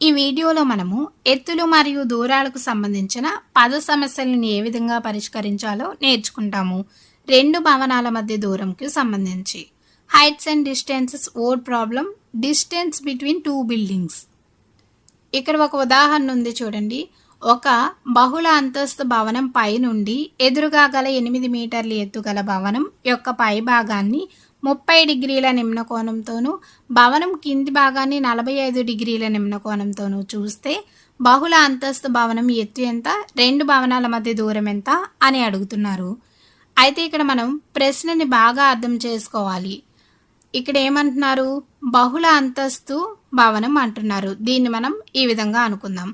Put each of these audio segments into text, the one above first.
ఈ వీడియోలో మనము ఎత్తులు మరియు దూరాలకు సంబంధించిన పద సమస్యలను ఏ విధంగా పరిష్కరించాలో నేర్చుకుంటాము. రెండు భవనాల మధ్య దూరంకి సంబంధించి heights and distances word problem, distance between two buildings. ఇక్కడ ఒక ఉదాహరణ ఉంది చూడండి. ఒక బహుళ అంతస్తు భవనం పై నుండి ఎదురుగా గల 8 మీటర్ల ఎత్తుగల భవనం యొక్క పై భాగాన్ని 30 డిగ్రీల నిమ్న కోణంతోనూ భవనం కింది భాగాన్ని 45 డిగ్రీల నిమ్న కోణంతోనూ చూస్తే బహుళ అంతస్తు భవనం ఎత్తు ఎంత, రెండు భవనాల మధ్య దూరం ఎంత అని అడుగుతున్నారు. అయితే ఇక్కడ మనం ప్రశ్నని బాగా అర్థం చేసుకోవాలి. ఇక్కడ ఏమంటున్నారు, బహుళ అంతస్తు భవనం అంటున్నారు. దీన్ని మనం ఈ విధంగా అనుకుందాం.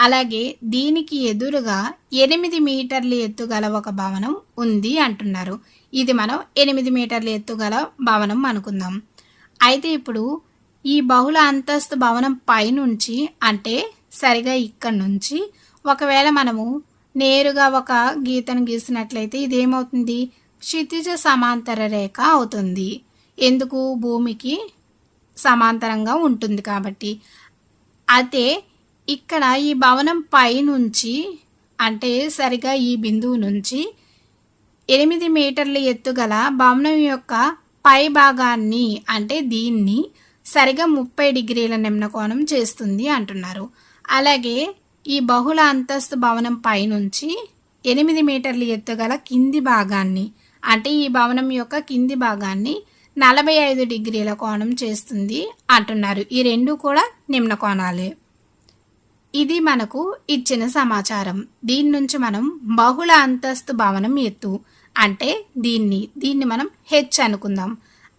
అలాగే దీనికి ఎదురుగా 8 మీటర్ల ఎత్తుగల ఒక భవనం ఉంది అంటున్నారు. ఇది మనం 8 మీటర్ల ఎత్తుగల భవనం అనుకుందాం. అయితే ఇప్పుడు ఈ బహుళ అంతస్తు భవనం పైనుంచి, అంటే సరిగా ఇక్కడ నుంచి ఒకవేళ మనము నేరుగా ఒక గీతను గీసినట్లయితే ఇదేమవుతుంది, క్షితిజ సమాంతర రేఖ అవుతుంది. ఎందుకు, భూమికి సమాంతరంగా ఉంటుంది కాబట్టి. అయితే ఇక్కడ ఈ భవనం పై నుంచి, అంటే సరిగా ఈ బిందువు నుంచి 8 మీటర్ల ఎత్తుగల భవనం యొక్క పై భాగాన్ని, అంటే దీన్ని సరిగా 30 డిగ్రీల నిమ్న కోణం చేస్తుంది అంటున్నారు. అలాగే ఈ బహుళ అంతస్తు భవనం పై నుంచి 8 మీటర్ల ఎత్తుగల కింది భాగాన్ని, అంటే ఈ భవనం యొక్క కింది భాగాన్ని 45 డిగ్రీల కోణం చేస్తుంది అంటున్నారు. ఈ రెండు కూడా నిమ్న కోణాలే. ఇది మనకు ఇచ్చిన సమాచారం. దీని నుంచి మనం బహుళ అంతస్తు భవనం ఎత్తు, అంటే దీన్ని మనం హెచ్ అనుకుందాం.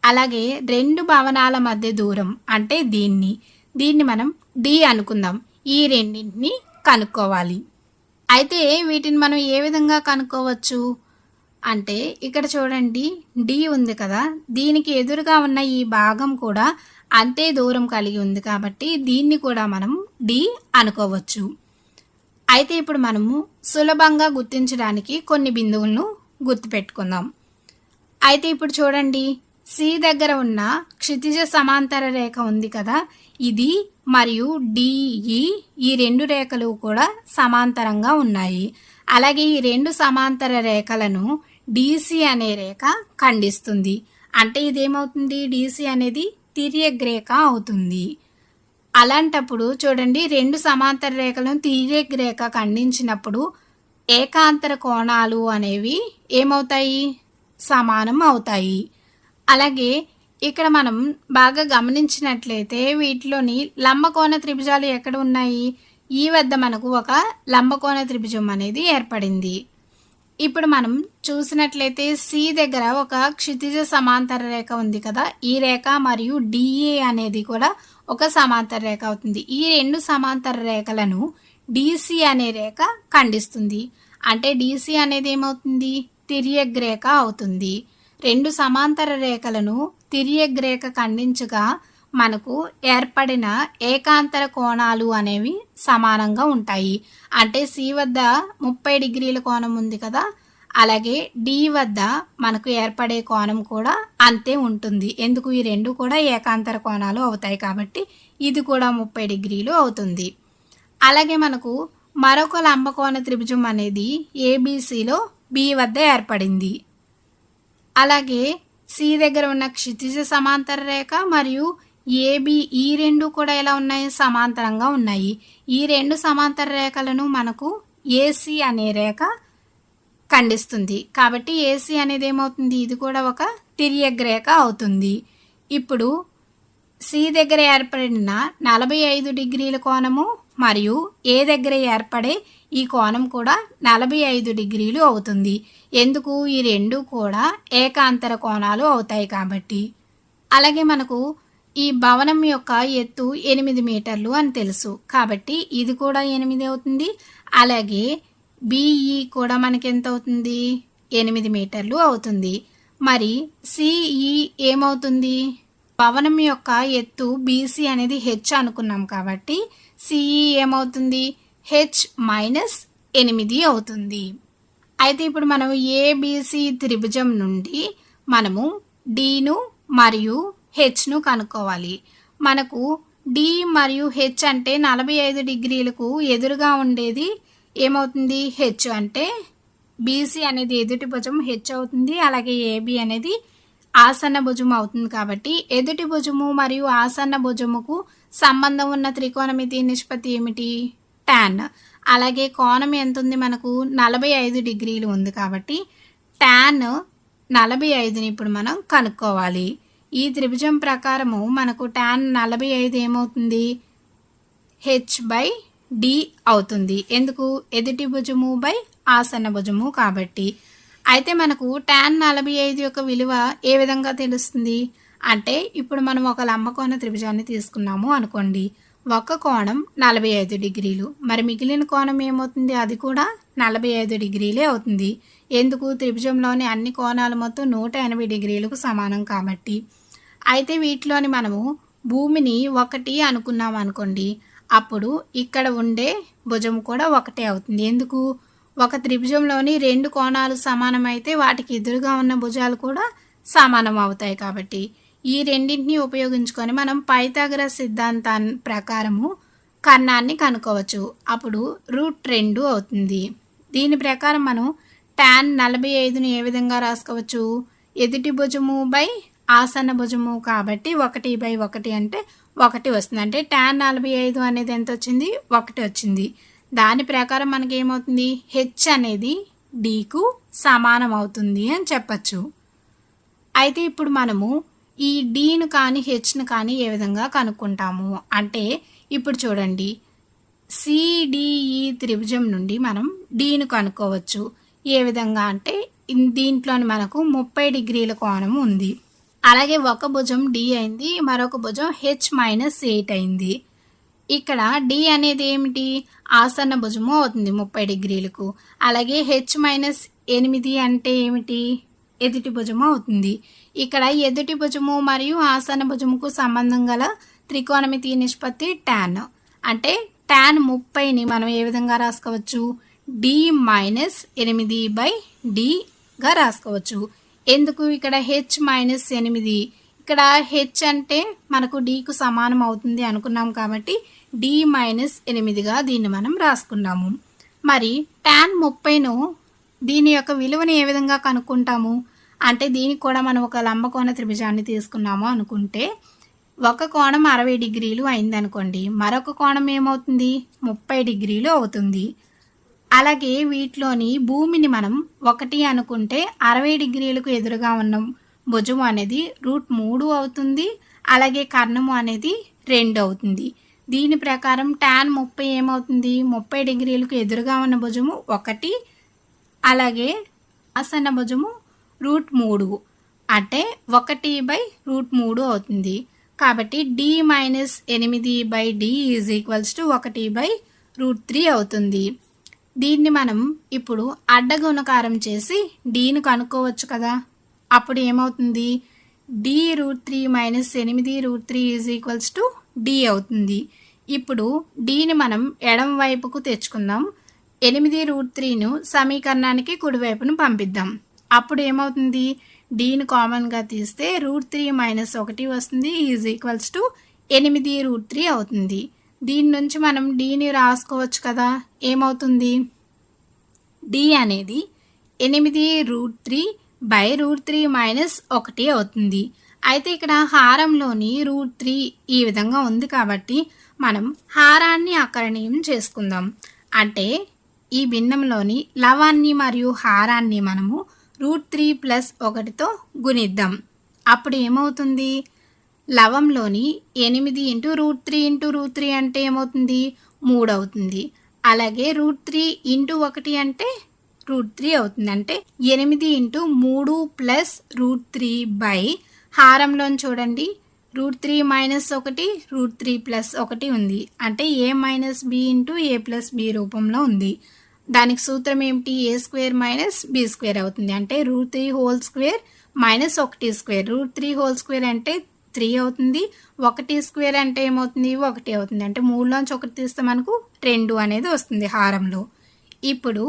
అలాగే రెండు భవనాల మధ్య దూరం, అంటే దీన్ని మనం డి అనుకుందాం. ఈ రెండింటిని కనుక్కోవాలి. అయితే వీటిని మనం ఏ విధంగా కనుక్కోవచ్చు అంటే, ఇక్కడ చూడండి డి ఉంది కదా, దీనికి ఎదురుగా ఉన్న ఈ భాగం కూడా అంతే దూరం కలిగి ఉంది కాబట్టి దీన్ని కూడా మనం డి అనుకోవచ్చు. అయితే ఇప్పుడు మనము సులభంగా గుర్తించడానికి కొన్ని బిందువులను గుర్తుపెట్టుకుందాం. అయితే ఇప్పుడు చూడండి, సి దగ్గర ఉన్న క్షితిజ సమాంతర రేఖ ఉంది కదా, ఇది మరియు డిఈ ఈ రెండు రేఖలు కూడా సమాంతరంగా ఉన్నాయి. అలాగే ఈ రెండు సమాంతర రేఖలను డిసి అనే రేఖ ఖండిస్తుంది. అంటే ఇదేమవుతుంది, డిసి అనేది తిర్యక్ రేఖ అవుతుంది. అలాంటప్పుడు చూడండి, రెండు సమాంతర రేఖలను తిర్యక్ రేఖ ఖండించినప్పుడు ఏకాంతర కోణాలు అనేవి ఏమవుతాయి, సమానం అవుతాయి. అలాగే ఇక్కడ మనం బాగా గమనించినట్లయితే వీటిలోని లంబకోణ త్రిభుజాలు ఎక్కడ ఉన్నాయి, ఈ వద్ద మనకు ఒక లంబకోణ త్రిభుజం అనేది ఏర్పడింది. ఇప్పుడు మనం చూసినట్లయితే సి దగ్గర ఒక క్షితిజ సమాంతర రేఖ ఉంది కదా, ఈ రేఖ మరియు డిఏ అనేది కూడా ఒక సమాంతర రేఖ అవుతుంది. ఈ రెండు సమాంతర రేఖలను డిసి అనే రేఖ ఖండిస్తుంది. అంటే డిసి అనేది ఏమవుతుంది, తిర్యక్ రేఖ అవుతుంది. రెండు సమాంతర రేఖలను తిర్యక్ రేఖ ఖండించగా మనకు ఏర్పడిన ఏకాంతర కోణాలు అనేవి సమానంగా ఉంటాయి. అంటే సి వద్ద 30 డిగ్రీల కోణం ఉంది కదా, అలాగే డి వద్ద మనకు ఏర్పడే కోణం కూడా అంతే ఉంటుంది. ఎందుకు, ఈ రెండు కూడా ఏకాంతర కోణాలు అవుతాయి కాబట్టి ఇది కూడా 30 డిగ్రీలు అవుతుంది. అలాగే మనకు మరొక లంబకోణ త్రిభుజం అనేది ఏబిసిలో బి వద్ద ఏర్పడింది. అలాగే సి దగ్గర ఉన్న క్షితిజ సమాంతర రేఖ మరియు ఏబి ఈ రెండు కూడా ఎలా ఉన్నాయి, సమాంతరంగా ఉన్నాయి. ఈ రెండు సమాంతర రేఖలను మనకు ఏసి అనే రేఖ ఖండిస్తుంది. కాబట్టి ఏసి అనేది ఏమవుతుంది, ఇది కూడా ఒక తిర్యక్ రేఖ అవుతుంది. ఇప్పుడు సి దగ్గర ఏర్పడిన 45 డిగ్రీల కోణము మరియు ఏ దగ్గర ఏర్పడే ఈ కోణం కూడా 45 డిగ్రీలు అవుతుంది. ఎందుకు, ఈ రెండు కూడా ఏకాంతర కోణాలు అవుతాయి కాబట్టి. అలాగే మనకు ఈ భవనం యొక్క ఎత్తు 8 మీటర్లు అని తెలుసు కాబట్టి ఇది కూడా 8 అవుతుంది. అలాగే బిఈ కూడా మనకి ఎంత అవుతుంది, 8 మీటర్లు అవుతుంది. మరి సిఈ ఏమవుతుంది, భవనం యొక్క ఎత్తు బీసీ అనేది హెచ్ అనుకున్నాం కాబట్టి సిఈ ఏమవుతుంది, హెచ్ మైనస్ 8 అవుతుంది. అయితే ఇప్పుడు మనం ఏబిసి త్రిభుజం నుండి మనము డిను మరియు హెచ్ను కనుక్కోవాలి. మనకు డి మరియు హెచ్ అంటే 45 డిగ్రీలకు ఎదురుగా ఉండేది ఏమవుతుంది? హెచ్ అంటే బీసీ అనేది ఎదుటి భుజం హెచ్ అవుతుంది. అలాగే ఏబి అనేది ఆసన్న భుజం అవుతుంది. కాబట్టి ఎదుటి భుజము మరియు ఆసన్న భుజముకు సంబంధం ఉన్న త్రికోణమితి నిష్పత్తి ఏమిటి? టాన్. అలాగే కోణం ఎంత ఉంది మనకు? 45 డిగ్రీలు ఉంది. కాబట్టి టాన్ 45ని ఇప్పుడు మనం కనుక్కోవాలి. ఈ త్రిభుజం ప్రకారము మనకు టాన్ 45 ఏమవుతుంది? హెచ్ బై డి అవుతుంది. ఎందుకు? ఎదుటి భుజము బై ఆసన్న భుజము కాబట్టి. అయితే మనకు టాన్ 45 యొక్క విలువ ఏ విధంగా తెలుస్తుంది అంటే, ఇప్పుడు మనం ఒక లంబకోణ త్రిభుజాన్ని తీసుకున్నాము అనుకోండి. ఒక కోణం 45 డిగ్రీలు, మరి మిగిలిన కోణం ఏమవుతుంది? అది కూడా 45 డిగ్రీలే అవుతుంది. ఎందుకు? త్రిభుజంలోని అన్ని కోణాలు మొత్తం 180 డిగ్రీలకు సమానం కాబట్టి. అయితే వీటిలోని మనము భూమిని 1 అనుకున్నాం అనుకోండి, అప్పుడు ఇక్కడ ఉండే భుజం కూడా 1 అవుతుంది. ఎందుకు? ఒక త్రిభుజంలోని 2 కోణాలు సమానమైతే వాటికి ఎదురుగా ఉన్న భుజాలు కూడా సమానం అవుతాయి. కాబట్టి ఈ రెండింటిని ఉపయోగించుకొని మనం పైథాగరస్ సిద్ధాంతాన్ని ప్రకారము కర్ణాన్ని కనుక్కోవచ్చు. అప్పుడు √2 అవుతుంది. దీని ప్రకారం మనం టాన్ 45ను ఏ విధంగా రాసుకోవచ్చు? ఎదుటి భుజము బై ఆసన్న భుజము కాబట్టి 1/1 అంటే 1 వస్తుంది. అంటే టాన్ 45 అనేది ఎంత వచ్చింది? 1 వచ్చింది. దాని ప్రకారం మనకి ఏమవుతుంది? హెచ్ అనేది డీకు సమానం అవుతుంది అని చెప్పచ్చు. అయితే ఇప్పుడు మనము ఈ డీను కానీ హెచ్ను కానీ ఏ విధంగా కనుక్కుంటాము అంటే, ఇప్పుడు చూడండి, సిడిఈ త్రిభుజం నుండి మనం డీను కనుక్కోవచ్చు. ఏ విధంగా అంటే, దీంట్లోని మనకు 30 డిగ్రీల కోణం ఉంది. అలాగే ఒక భుజం డి అయింది, మరొక భుజం H-8 అయింది. ఇక్కడ డి అనేది ఏమిటి? ఆసన్న భుజము అవుతుంది 30 డిగ్రీలకు. అలాగే H-8 అంటే ఏమిటి? ఎదుటి భుజము అవుతుంది. ఇక్కడ ఎదుటి భుజము మరియు ఆసన్న భుజముకు సంబంధం గల త్రికోణమితి నిష్పత్తి టాన్. అంటే టాన్ 30ని మనం ఏ విధంగా రాసుకోవచ్చు? D-8/Dగా రాసుకోవచ్చు. ఎందుకు? ఇక్కడ H-8, ఇక్కడ హెచ్ అంటే మనకు డీకు సమానం అవుతుంది అనుకున్నాం కాబట్టి D-8గా దీన్ని మనం రాసుకున్నాము. మరి టాన్ 30ను దీని యొక్క విలువని ఏ విధంగా కనుక్కుంటాము అంటే, దీనికి కూడా మనం ఒక లంబకోణ త్రిభుజాన్ని తీసుకున్నాము అనుకుంటే, ఒక కోణం 60 డిగ్రీలు అయిందనుకోండి, మరొక కోణం ఏమవుతుంది? 30 డిగ్రీలు అవుతుంది. అలాగే వీటిలోని భూమిని మనం 1 అనుకుంటే 60 డిగ్రీలకు ఎదురుగా ఉన్న భుజము అనేది √3 అవుతుంది. అలాగే కర్ణము అనేది 2 అవుతుంది. దీని ప్రకారం టాన్ 30 ఏమవుతుంది? 30 డిగ్రీలకు ఎదురుగా ఉన్న భుజము 1, అలాగే ఆసన్న భుజము √3 అంటే 1/√3 అవుతుంది. కాబట్టి D-8/D ఈజ్ ఈక్వల్స్ టు 1/√3 అవుతుంది. దీన్ని మనం ఇప్పుడు అడ్డగుణకారం చేసి డీను కనుక్కోవచ్చు కదా. అప్పుడు ఏమవుతుంది? D√3 - 8√3 is equals to D అవుతుంది. ఇప్పుడు డీని మనం ఎడమ వైపుకు తెచ్చుకుందాం. 8√3ను సమీకరణానికి కుడివైపును పంపిద్దాం. అప్పుడు ఏమవుతుంది? డీని కామన్గా తీస్తే √3 - 1 వస్తుంది ఈజ్ ఈక్వల్స్ టు 8√3 అవుతుంది. దీని నుంచి మనం డీని రాసుకోవచ్చు కదా. ఏమవుతుంది? డి అనేది 8√3/√3 - 1 అవుతుంది. అయితే ఇక్కడ హారంలోని √3 ఈ విధంగా ఉంది కాబట్టి మనం హారాన్ని అకరణీయం చేసుకుందాం. అంటే ఈ భిన్నంలోని లవాన్ని మరియు హారాన్ని మనము √3 + 1తో గుణిద్దాం. అప్పుడు ఏమవుతుంది? లవంలోని 8 × √3 × √3 అంటే ఏమవుతుంది? 3 అవుతుంది. అలాగే √3 × 1 అంటే √3 అవుతుంది. అంటే 8 × 3 + √3 బై హారంలోని చూడండి, √3 - 1 √3 + 1 ఉంది. అంటే a - b × a + b రూపంలో ఉంది. దానికి సూత్రం ఏమిటి? a² - b² అవుతుంది. అంటే √3² - 1² √3² అంటే 3 అవుతుంది. 1² అంటే ఏమవుతుంది? 1 అవుతుంది. అంటే 3లోంచి 1 తీస్తే మనకు 2 అనేది వస్తుంది హారంలో. ఇప్పుడు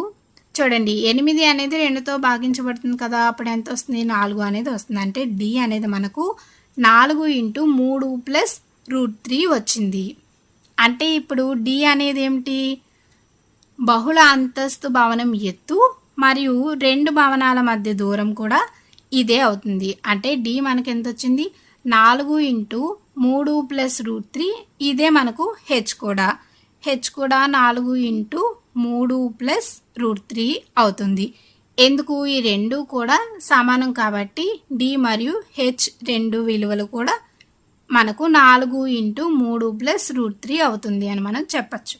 చూడండి, 8 అనేది 2తో భాగించబడుతుంది కదా. అప్పుడు ఎంత వస్తుంది? 4 అనేది వస్తుంది. అంటే డి అనేది మనకు 4 × 3 + √3 వచ్చింది. అంటే ఇప్పుడు డి అనేది ఏమిటి? బహుళ అంతస్తు భవనం ఎత్తు మరియు 2 భవనాల మధ్య దూరం కూడా ఇదే అవుతుంది. అంటే డి మనకి ఎంత వచ్చింది? 4 × 3 + √3. ఇదే మనకు హెచ్ కూడా 4 × 3 + √3 అవుతుంది. ఎందుకు? ఈ రెండు కూడా సమానం కాబట్టి డి మరియు హెచ్ రెండు విలువలు కూడా మనకు 4 × 3 + √3 అవుతుంది అని మనం చెప్పచ్చు.